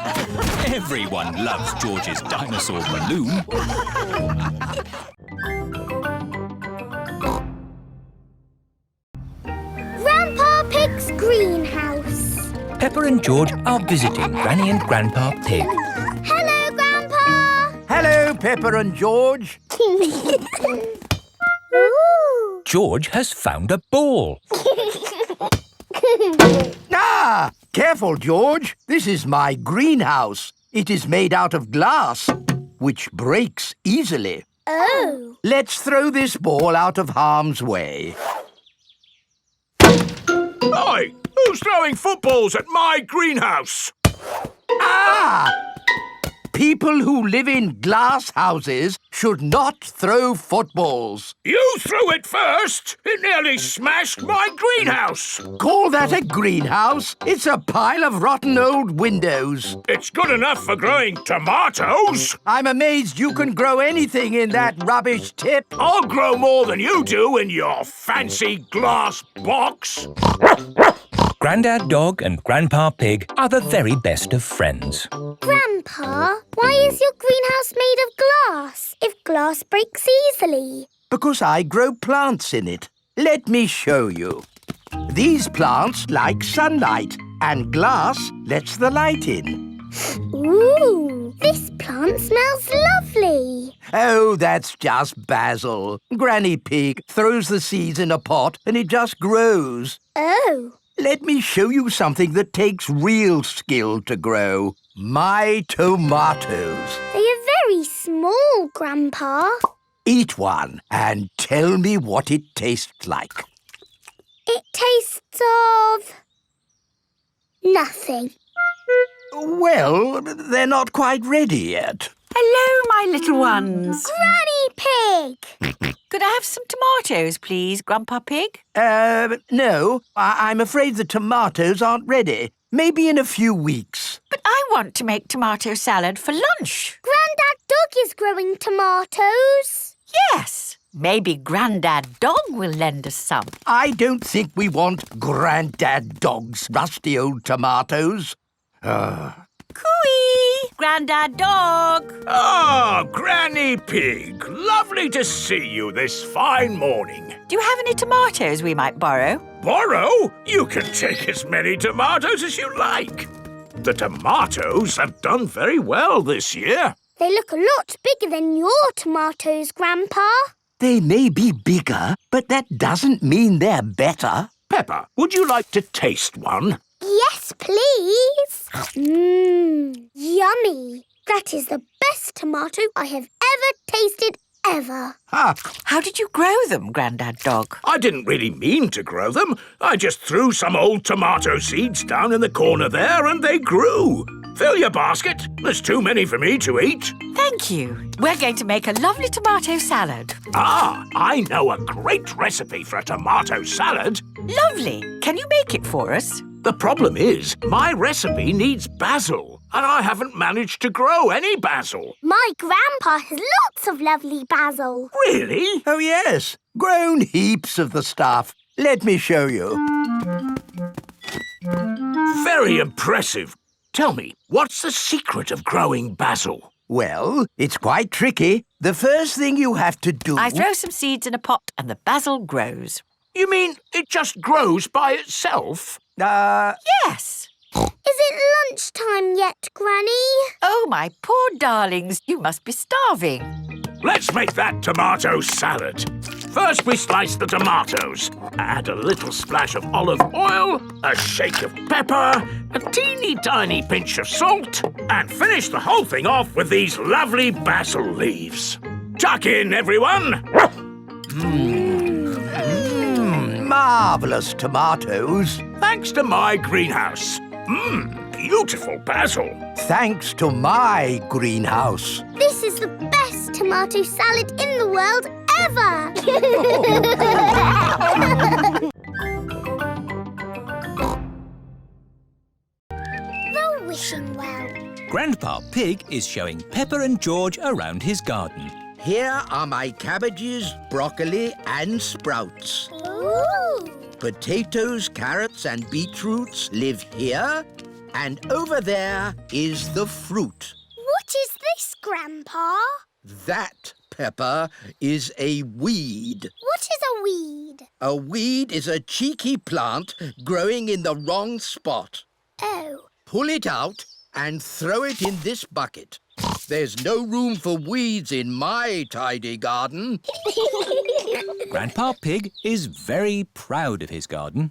Everyone loves George's dinosaur balloon. greenhouse. Peppa and George are visiting Granny and Grandpa Pig. Hello, Grandpa. Hello, Peppa and George. Ooh. George has found a ball. Ah! Careful, George. This is my greenhouse. It is made out of glass, which breaks easily. Oh. Let's throw this ball out of harm's way. Oi! Who's throwing footballs at my greenhouse? Ah! People who live in glass houses should not throw footballs. You threw it first! It nearly smashed my greenhouse! Call that a greenhouse? It's a pile of rotten old windows. It's good enough for growing tomatoes! I'm amazed you can grow anything in that rubbish tip. I'll grow more than you do in your fancy glass box! Grandad Dog and Grandpa Pig are the very best of friends. Grandpa, why is your greenhouse made of glass if glass breaks easily? Because I grow plants in it. Let me show you. These plants like sunlight, and glass lets the light in. Ooh, this plant smells lovely. Oh, that's just basil. Granny Pig throws the seeds in a pot and it just grows. Oh. Let me show you something that takes real skill to grow. My tomatoes. They are very small, Grandpa. Eat one and tell me what it tastes like. It tastes of... nothing. Well, they're not quite ready yet. Hello, my little ones. Granny Pig! Could I have some tomatoes, please, Grandpa Pig? No. I'm afraid the tomatoes aren't ready. Maybe in a few weeks. But I want to make tomato salad for lunch. Grandad Dog is growing tomatoes. Yes. Maybe Grandad Dog will lend us some. I don't think we want Grandad Dog's rusty old tomatoes. Cooey! Grandad Dog! Ah, Granny Pig. Lovely to see you this fine morning. Do you have any tomatoes we might borrow? Borrow? You can take as many tomatoes as you like. The tomatoes have done very well this year. They look a lot bigger than your tomatoes, Grandpa. They may be bigger, but that doesn't mean they're better. Peppa, would you like to taste one? Yes, please. Yummy. That is the best tomato I have ever tasted ever. How did you grow them, Grandad Dog? I didn't really mean to grow them. I just threw some old tomato seeds down in the corner there and they grew. Fill your basket. There's too many for me to eat. Thank you. We're going to make a lovely tomato salad. Ah, I know a great recipe for a tomato salad. Lovely. Can you make it for us? The problem is, my recipe needs basil, and I haven't managed to grow any basil. My grandpa has lots of lovely basil. Really? Oh, yes. Grown heaps of the stuff. Let me show you. Very impressive. Tell me, what's the secret of growing basil? Well, it's quite tricky. The first thing you have to do... I throw some seeds in a pot and the basil grows. You mean it just grows by itself? Yes. Is it lunchtime yet, Granny? Oh, my poor darlings, you must be starving. Let's make that tomato salad. First we slice the tomatoes, add a little splash of olive oil, a shake of pepper, a teeny tiny pinch of salt, and finish the whole thing off with these lovely basil leaves. Tuck in, everyone! Marvellous tomatoes. Thanks to my greenhouse. Beautiful basil. Thanks to my greenhouse. This is the best tomato salad in the world ever. The wishing well. Grandpa Pig is showing Peppa and George around his garden. Here are my cabbages, broccoli and sprouts. Ooh. Potatoes, carrots and beetroots live here. And over there is the fruit. What is this, Grandpa? That, Peppa, is a weed. What is a weed? A weed is a cheeky plant growing in the wrong spot. Oh. Pull it out and throw it in this bucket. There's no room for weeds in my tidy garden. Grandpa Pig is very proud of his garden.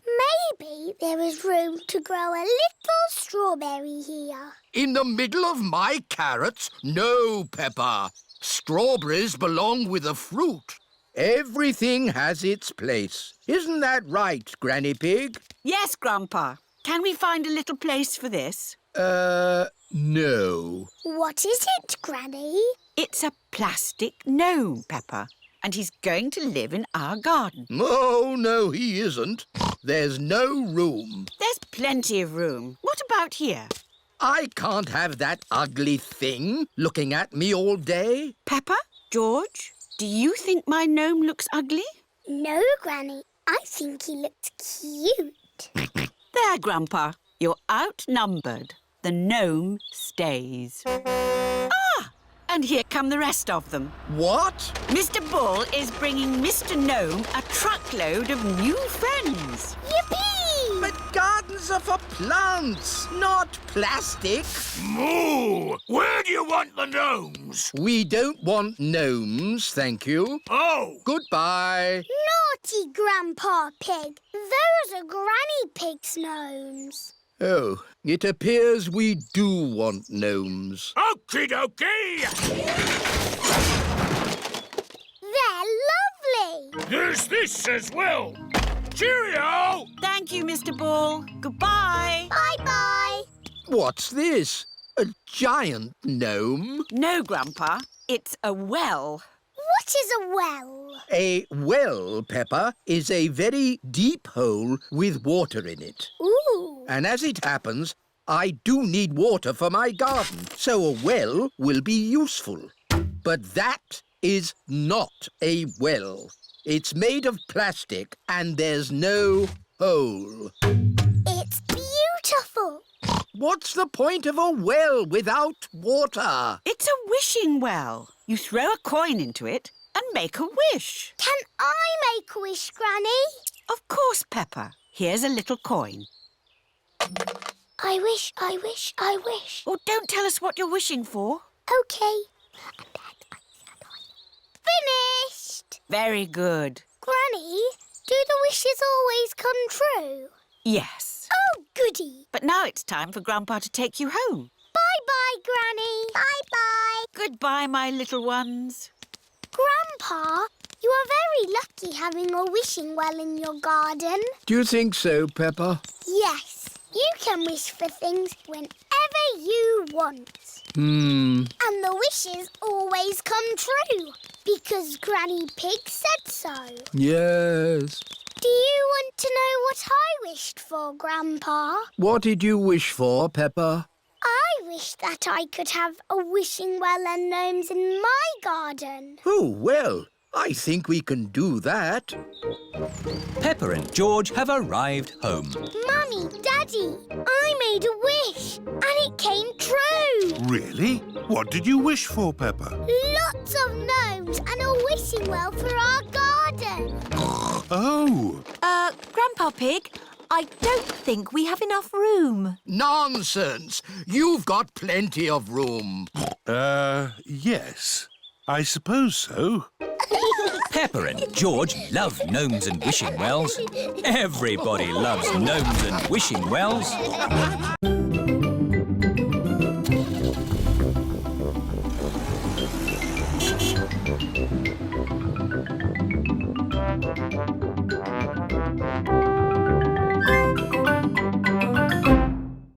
Maybe there is room to grow a little strawberry here. In the middle of my carrots? No, Peppa. Strawberries belong with the fruit. Everything has its place. Isn't that right, Granny Pig? Yes, Grandpa. Can we find a little place for this? No. What is it, Granny? It's a plastic gnome, Peppa, and he's going to live in our garden. Oh, no, he isn't. There's no room. There's plenty of room. What about here? I can't have that ugly thing looking at me all day. Peppa, George, do you think my gnome looks ugly? No, Granny. I think he looks cute. There, Grandpa. You're outnumbered. The gnome stays. Ah! And here come the rest of them. What? Mr. Bull is bringing Mr. Gnome a truckload of new friends. Yippee! But gardens are for plants, not plastic. Moo! Where do you want the gnomes? We don't want gnomes, thank you. Oh! Goodbye. Naughty Grandpa Pig. Those are Granny Pig's gnomes. Oh, it appears we do want gnomes. Okie dokie! They're lovely. There's this as well. Cheerio! Thank you, Mr. Bull. Goodbye. Bye-bye. What's this? A giant gnome? No, Grandpa. It's a well. What is a well? A well, Peppa, is a very deep hole with water in it. Ooh. And as it happens, I do need water for my garden, so a well will be useful. But that is not a well. It's made of plastic and there's no hole. It's beautiful. What's the point of a well without water? It's a wishing well. You throw a coin into it and make a wish. Can I make a wish, Granny? Of course, Peppa. Here's a little coin. I wish, I wish, I wish. Oh, don't tell us what you're wishing for. OK. Finished! Very good. Granny, do the wishes always come true? Yes. Oh, goody. But now it's time for Grandpa to take you home. Bye-bye, Granny. Bye-bye. Goodbye, my little ones. Grandpa, you are very lucky having a wishing well in your garden. Do you think so, Peppa? Yes. You can wish for things whenever you want. And the wishes always come true, because Granny Pig said so. Yes. Do you want to know what I wished for, Grandpa? What did you wish for, Peppa? I wish that I could have a wishing well and gnomes in my garden. Oh, well, I think we can do that. Peppa and George have arrived home. Mummy, Daddy, I made a wish and it came true. Really? What did you wish for, Peppa? Lots of gnomes and a wishing well for our garden. Oh! Grandpa Pig, I don't think we have enough room. Nonsense! You've got plenty of room. Yes. I suppose so. Peppa and George love gnomes and wishing wells. Everybody loves gnomes and wishing wells.